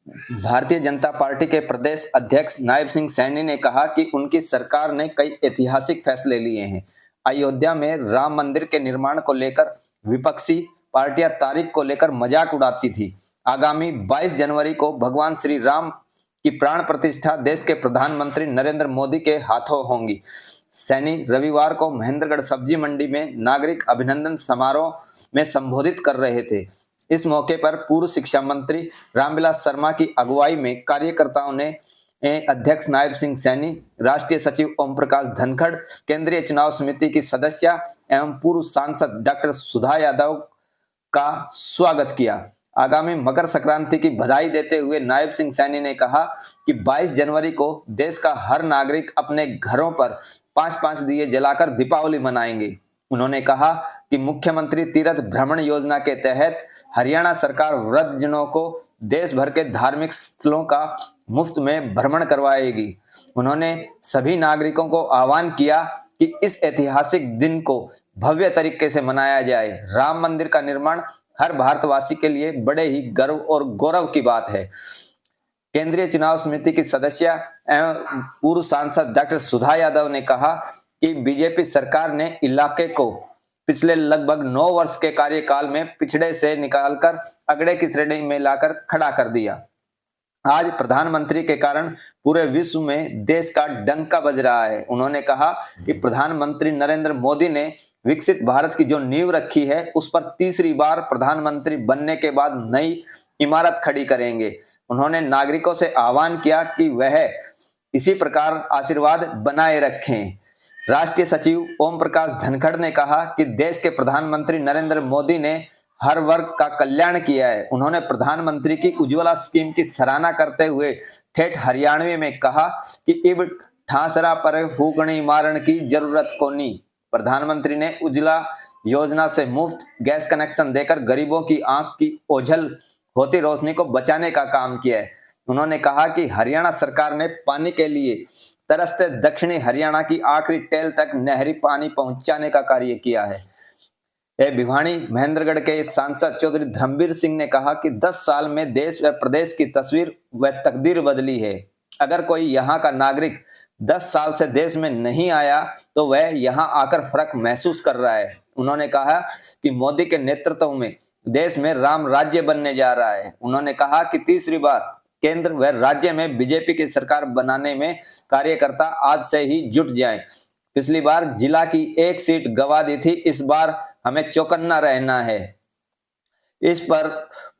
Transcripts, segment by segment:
Bharatiya Janata party के प्रदेश अध्यक्ष नायब सिंह सैनी ने कहा कि उनकी सरकार ने कई ऐतिहासिक फैसले लिए हैं। अयोध्या में राम मंदिर के निर्माण को लेकर विपक्षी पार्टियां तारीख को लेकर मजाक उड़ाती थी। आगामी 22 जनवरी को भगवान श्री राम की प्राण प्रतिष्ठा देश के प्रधानमंत्री नरेंद्र मोदी के हाथों होगी। सैनी रविवार को महेंद्रगढ़ सब्जी मंडी में नागरिक अभिनंदन समारोह में संबोधित कर रहे थे। इस मौके पर पूर्व शिक्षा मंत्री रामविलास शर्मा की अगुवाई में कार्यकर्ताओं ने अध्यक्ष नायब सिंह सैनी, राष्ट्रीय सचिव ओम प्रकाश धनखड़, केंद्रीय चुनाव समिति की सदस्य एवं पूर्व सांसद डॉक्टर सुधा यादव का स्वागत किया। आगामी मकर संक्रांति की बधाई देते हुए नायब सिंह सैनी ने कहा कि 22 जनवरी को देश का हर नागरिक अपने घरों पर 5-5 दिए जलाकर दीपावली मनाएंगे। उन्होंने कहा कि मुख्यमंत्री तीर्थ भ्रमण योजना के तहत हरियाणा सरकार वृद्धजनों को देश भर के धार्मिक स्थलों का मुफ्त में भ्रमण करवाएगी। उन्होंने सभी नागरिकों को आह्वान किया कि इस ऐतिहासिक दिन को भव्य तरीके से मनाया जाए। राम मंदिर का निर्माण हर भारतवासी के लिए बड़े ही गर्व और गौरव की बात है। केंद्रीय चुनाव समिति की सदस्य एवं पूर्व सांसद डॉक्टर सुधा यादव ने कहा कि बीजेपी सरकार ने इलाके को पिछले लगभग 9 वर्ष के कार्यकाल में पिछड़े से निकालकर अगड़े की श्रेणी में लाकर खड़ा कर दिया। आज प्रधानमंत्री के कारण पूरे विश्व में देश का डंका बज रहा है। उन्होंने कहा कि प्रधानमंत्री नरेंद्र मोदी ने विकसित भारत की जो नींव रखी है उस पर तीसरी बार प्रधानमंत्री बनने के बाद नई इमारत खड़ी करेंगे। उन्होंने नागरिकों से आह्वान किया कि वह इसी प्रकार आशीर्वाद बनाए रखें। राष्ट्रीय सचिव ओम प्रकाश धनखड़ ने कहा कि देश के प्रधानमंत्री नरेंद्र मोदी ने हर वर्ग का कल्याण किया है। उन्होंने प्रधानमंत्री की उज्ज्वला स्कीम की सराहना करते हुए ठेठ हरियाणवी में कहा कि इब ठासरा पर फूकनी मारण की जरूरत कोनी। प्रधानमंत्री ने उज्ज्वला योजना से मुफ्त गैस कनेक्शन देकर गरीबों की आंख की ओझल होती रोशनी को बचाने का काम किया है। उन्होंने कहा कि हरियाणा सरकार ने पानी के लिए तरसते दक्षिणी हरियाणा की आखिरी टेल तक नहरी पानी पहुंचाने का कार्य किया है। भिवानी महेंद्रगढ़ के सांसद चौधरी धर्मवीर सिंह ने कहा कि 10 साल में देश व प्रदेश की तस्वीर व तकदीर बदली है। अगर कोई यहाँ का नागरिक 10 साल से देश में नहीं आया तो वह यहाँ आकर फर्क महसूस कर रहा है। उन्होंने कहा कि मोदी के नेतृत्व में देश में राम राज्य बनने जा रहा है। उन्होंने कहा कि तीसरी बार केंद्र व राज्य में बीजेपी की सरकार बनाने में कार्यकर्ता आज से ही जुट जाएं। पिछली बार जिला की 1 सीट गवा दी थी, इस बार हमें चौकन्ना रहना है। इस पर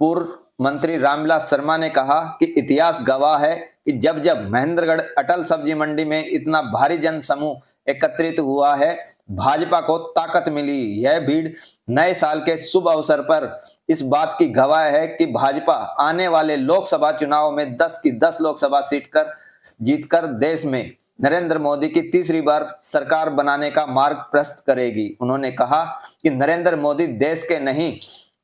पूर्व मंत्री रामविलास शर्मा ने कहा कि इतिहास गवाह है कि जब जब महेंद्रगढ़ अटल सब्जी मंडी में इतना भारी जन समूह एकत्रित हुआ है, भाजपा को ताकत मिली। यह भीड़ नए साल के शुभ अवसर पर इस बात की गवाह है कि भाजपा आने वाले लोकसभा चुनाव में 10 की 10 लोकसभा सीट कर जीतकर देश में नरेंद्र मोदी की तीसरी बार सरकार बनाने का मार्ग प्रशस्त करेगी। उन्होंने कहा कि नरेंद्र मोदी देश के नहीं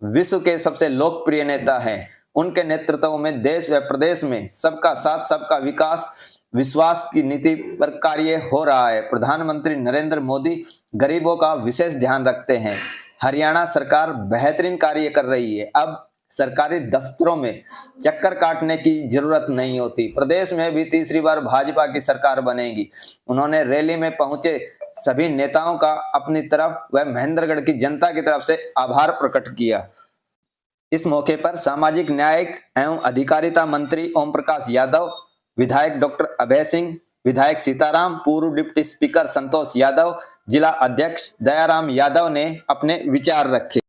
विश्व के सबसे लोकप्रिय नेता हैं। उनके नेतृत्व में देश व प्रदेश में सबका साथ सबका विकास विश्वास की नीति पर कार्य हो रहा है। प्रधानमंत्री नरेंद्र मोदी गरीबों का विशेष ध्यान रखते हैं। हरियाणा सरकार बेहतरीन कार्य कर रही है। अब सरकारी दफ्तरों में चक्कर काटने की जरूरत नहीं होती। प्रदेश में भी तीसरी बार भाजपा की सरकार बनेगी। उन्होंने रैली में पहुंचे सभी नेताओं का अपनी तरफ व महेंद्रगढ़ की जनता की तरफ से आभार प्रकट किया। इस मौके पर सामाजिक न्याय एवं अधिकारिता मंत्री ओम प्रकाश यादव, विधायक डॉक्टर अभय सिंह, विधायक सीताराम, पूर्व डिप्टी स्पीकर संतोष यादव, जिला अध्यक्ष दयाराम यादव ने अपने विचार रखे।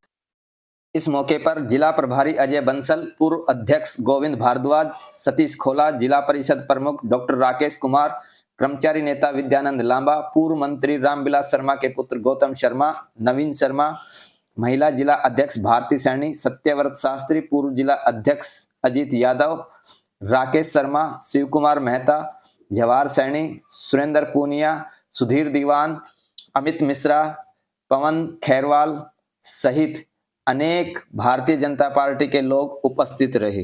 इस मौके पर जिला प्रभारी अजय बंसल, पूर्व अध्यक्ष गोविंद भारद्वाज, सतीश खोला, जिला परिषद प्रमुख डॉक्टर राकेश कुमार, कर्मचारी नेता विद्यानंद लांबा, पूर्व मंत्री रामविलास शर्मा के पुत्र गौतम शर्मा, नवीन शर्मा, महिला जिला अध्यक्ष भारती सैनी, सत्यव्रत शास्त्री, पूर्व जिला अध्यक्ष अजीत यादव, राकेश शर्मा, शिव कुमार मेहता, जवाहर सैनी, सुरेंद्र पूनिया, सुधीर दीवान, अमित मिश्रा, पवन खैरवाल सहित अनेक भारतीय जनता पार्टी के लोग उपस्थित रहे।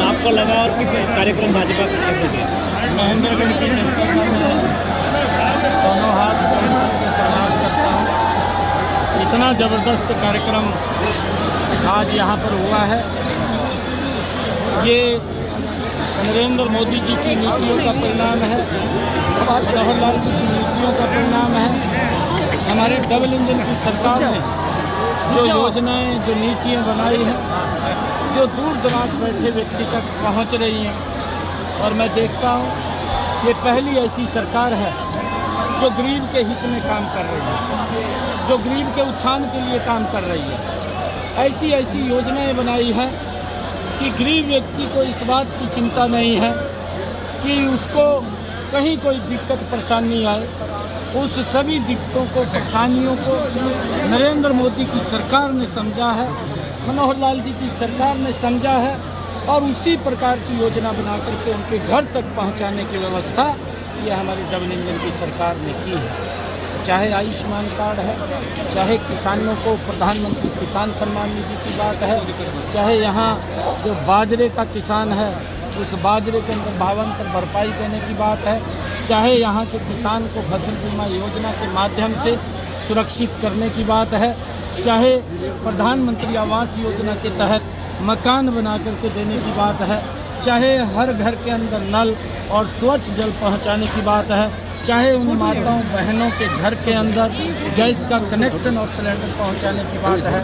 आपको लगा और किस कार्यक्रम भाजपा का दोनों हाथ ज़बरदस्त कार्यक्रम आज यहाँ पर हुआ है। ये नरेंद्र मोदी जी की नीतियों का परिणाम है, जवाहरलाल जी की नीतियों का परिणाम है। हमारे डबल इंजन की सरकार ने जो योजनाएं, जो नीतियाँ बनाई हैं, जो दूर दराज बैठे व्यक्ति तक पहुँच रही हैं। और मैं देखता हूँ ये पहली ऐसी सरकार है जो गरीब के हित में काम कर रही है, जो गरीब के उत्थान के लिए काम कर रही है। ऐसी ऐसी योजनाएं बनाई हैं कि गरीब व्यक्ति को इस बात की चिंता नहीं है कि उसको कहीं कोई दिक्कत परेशानी आए। उस सभी दिक्कतों को, परेशानियों को नरेंद्र मोदी की सरकार ने समझा है, मनोहर लाल जी की सरकार ने समझा है और उसी प्रकार की योजना बना करके उनके घर तक पहुंचाने की व्यवस्था ये हमारी डबल इंजन की सरकार ने की है। चाहे आयुष्मान कार्ड है, चाहे किसानों को प्रधानमंत्री किसान सम्मान निधि की बात है, चाहे यहाँ जो बाजरे का किसान है उस बाजरे के अंदर भावांतर भरपाई देने की बात है, चाहे यहाँ के किसान को फसल बीमा योजना के माध्यम से सुरक्षित करने की बात है, चाहे प्रधानमंत्री आवास योजना के तहत मकान बना करके देने की बात है, चाहे हर घर के अंदर नल और स्वच्छ जल पहुंचाने की बात है, चाहे उन माताओं बहनों के घर के अंदर गैस का कनेक्शन और सिलेंडर पहुंचाने की बात है,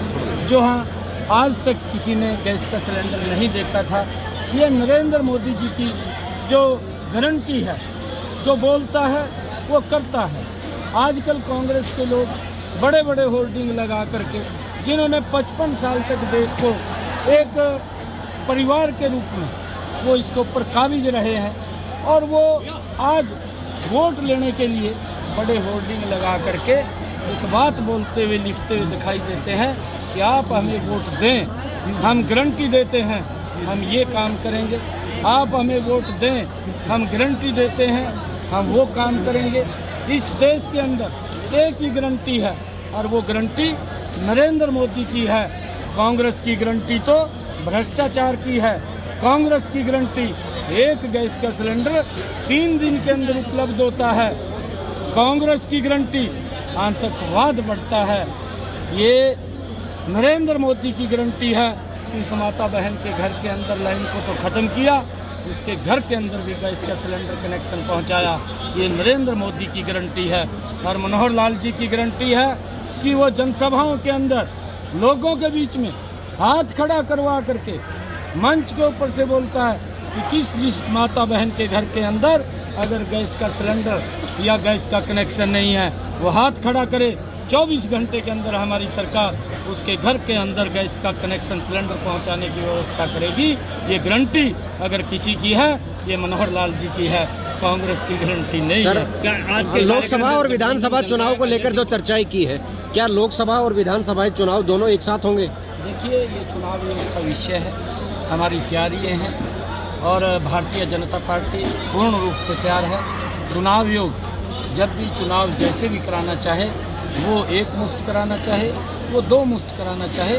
जो हाँ आज तक किसी ने गैस का सिलेंडर नहीं देखा था। ये नरेंद्र मोदी जी की जो गारंटी है, जो बोलता है वो करता है। आजकल कांग्रेस के लोग बड़े बड़े होर्डिंग लगा करके, जिन्होंने 55 साल तक देश को एक परिवार के रूप में वो इसके ऊपर काबिज रहे हैं, और वो आज वोट लेने के लिए बड़े होर्डिंग लगा करके एक बात बोलते हुए, लिखते हुए दिखाई देते हैं कि आप हमें वोट दें, हम गारंटी देते हैं हम ये काम करेंगे। आप हमें वोट दें, हम गारंटी देते हैं हम वो काम करेंगे। इस देश के अंदर एक ही गारंटी है और वो गारंटी नरेंद्र मोदी की है। कांग्रेस की गारंटी तो भ्रष्टाचार की है। कांग्रेस की गारंटी एक गैस का सिलेंडर 3 दिन के अंदर उपलब्ध होता है। कांग्रेस की गारंटी आतंकवाद बढ़ता है। ये नरेंद्र मोदी की गारंटी है कि उस माता बहन के घर के अंदर लाइन को तो ख़त्म किया, उसके घर के अंदर भी गैस का सिलेंडर कनेक्शन पहुंचाया। ये नरेंद्र मोदी की गारंटी है। और मनोहर लाल जी की गारंटी है कि वो जनसभाओं के अंदर लोगों के बीच में हाथ खड़ा करवा करके मंच के ऊपर से बोलता है कि जिस माता बहन के घर के अंदर अगर गैस का सिलेंडर या गैस का कनेक्शन नहीं है वो हाथ खड़ा करे। 24 घंटे के अंदर हमारी सरकार उसके घर के अंदर गैस का कनेक्शन सिलेंडर पहुंचाने की व्यवस्था करेगी। ये गारंटी अगर किसी की है, ये मनोहर लाल जी की है, कांग्रेस की गारंटी नहीं है। क्या आज के लोकसभा और विधानसभा चुनाव को लेकर जो चर्चाएं की है, क्या लोकसभा और विधानसभा चुनाव दोनों एक साथ होंगे? देखिए, ये चुनाव का विषय है, हमारी तैयारियाँ हैं और भारतीय जनता पार्टी पूर्ण रूप से तैयार है। चुनाव योग जब भी चुनाव जैसे भी कराना चाहे, वो एक मुश्त कराना चाहे, वो 2 मुश्त कराना चाहे,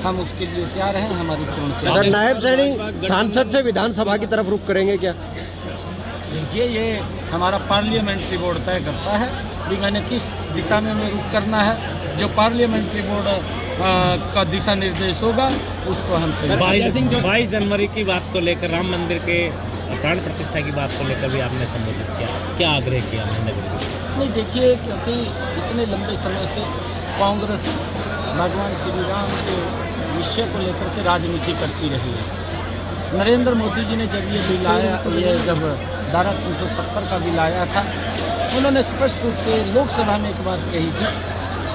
हम उसके लिए तैयार हैं। हमारी पूर्ण तैयारी। नायब सैनी सांसद से विधानसभा की तरफ रुख करेंगे क्या? देखिए, ये हमारा पार्लियामेंट्री बोर्ड तय करता है कि मैंने किस दिशा में हमें रुख करना है। जो पार्लियामेंट्री बोर्ड का दिशा निर्देश होगा उसको हम 22 जनवरी की बात को लेकर, राम मंदिर के प्राण प्रतिष्ठा की बात को लेकर भी आपने संबोधित किया, क्या आग्रह किया महेंद्र? नहीं, देखिए, क्योंकि इतने लंबे समय से कांग्रेस भगवान श्री राम के विषय को लेकर के राजनीति करती रही है। नरेंद्र मोदी जी ने जब ये बिल आया, ये जब धारा 370 का बिल आया था, उन्होंने स्पष्ट रूप से लोकसभा में एक बात कही थी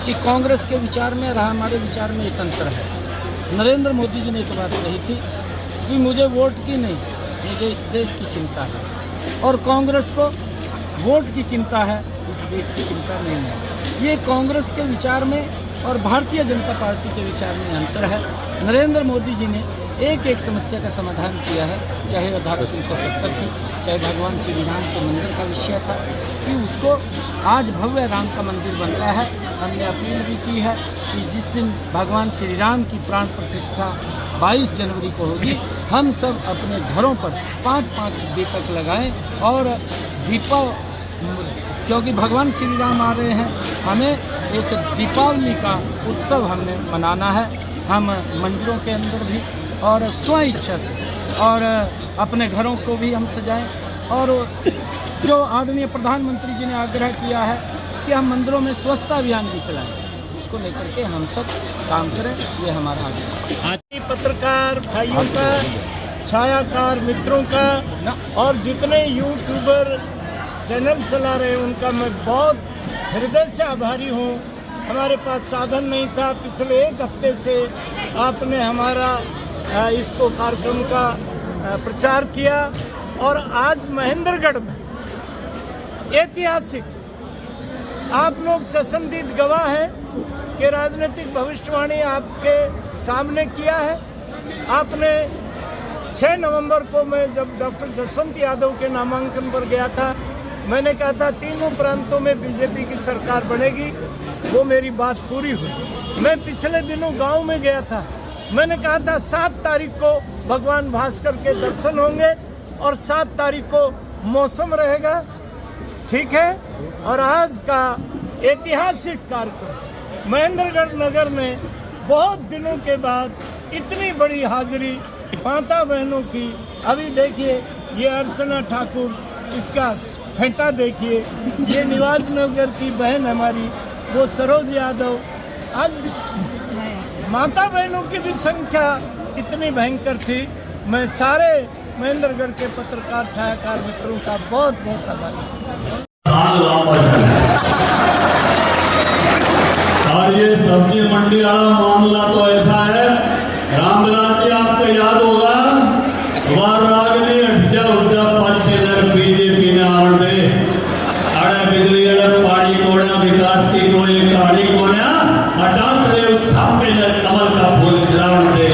कि कांग्रेस के विचार में और हमारे विचार में एक अंतर है। नरेंद्र मोदी जी ने एक बात कही थी कि मुझे वोट की नहीं, मुझे इस देश की चिंता है, और कांग्रेस को वोट की चिंता है, इस देश की चिंता नहीं है। ये कांग्रेस के विचार में और भारतीय जनता पार्टी के विचार में अंतर है। नरेंद्र मोदी जी ने एक एक समस्या का समाधान किया है, चाहे वह धारा 370 थी, चाहे भगवान श्री राम के मंदिर का विषय था कि उसको आज भव्य राम का मंदिर बन रहा है। हमने अपील भी की है कि जिस दिन भगवान श्री राम की प्राण प्रतिष्ठा 22 जनवरी को होगी, हम सब अपने घरों पर 5-5 दीपक लगाएं और क्योंकि भगवान श्री राम आ रहे हैं, हमें एक दीपावली का उत्सव हमने मनाना है। हम मंदिरों के अंदर भी और स्व इच्छा से और अपने घरों को भी हम सजाएं, और जो आदरणीय प्रधानमंत्री जी ने आग्रह किया है कि हम मंदिरों में स्वच्छता अभियान भी चलाएं, उसको लेकर के हम सब काम करें, ये हमारा आग्रह है। आज पत्रकार भाइयों का, छायाकार मित्रों का और जितने यूट्यूबर चैनल चला रहे हैं उनका मैं बहुत हृदय से आभारी हूँ। हमारे पास साधन नहीं था, पिछले एक हफ्ते से आपने हमारा इसको कार्यक्रम का प्रचार किया, और आज महेंद्रगढ़ में ऐतिहासिक आप लोग चश्मदीद गवाह हैं कि राजनीतिक भविष्यवाणी आपके सामने किया है। आपने 6 नवंबर को मैं जब डॉक्टर जसवंत यादव के नामांकन पर गया था, मैंने कहा था तीनों प्रांतों में बीजेपी की सरकार बनेगी, वो मेरी बात पूरी हुई। मैं पिछले दिनों गांव में गया था, मैंने कहा था 7 तारीख को भगवान भास्कर के दर्शन होंगे और 7 तारीख को मौसम रहेगा, ठीक है। और आज का ऐतिहासिक कार्यक्रम महेंद्रगढ़ नगर में बहुत दिनों के बाद इतनी बड़ी हाजिरी माता बहनों की। अभी देखिए ये अर्चना ठाकुर, इसका फेंटा देखिए, ये निवाज नगर की बहन हमारी, वो सरोज यादव। आज माता बहनों की भी संख्या इतनी भयंकर थी। मैं सारे महेंद्रगढ़ के पत्रकार छायाकार मित्रों का बहुत बहुत आभारी। और ये सब्जी मंडी वाला मामला तो ऐसा है, रामविलास जी आपको याद होगा, वाराग्नि अठजा उद्या पक्षनर बीजेपी ने आवड़े अड़े बिजली अड़े पानी कोड़ा विकास की कोई कहानी कोड़ा हटा करे उस थापे नर कमल का फूल खिलावन दे।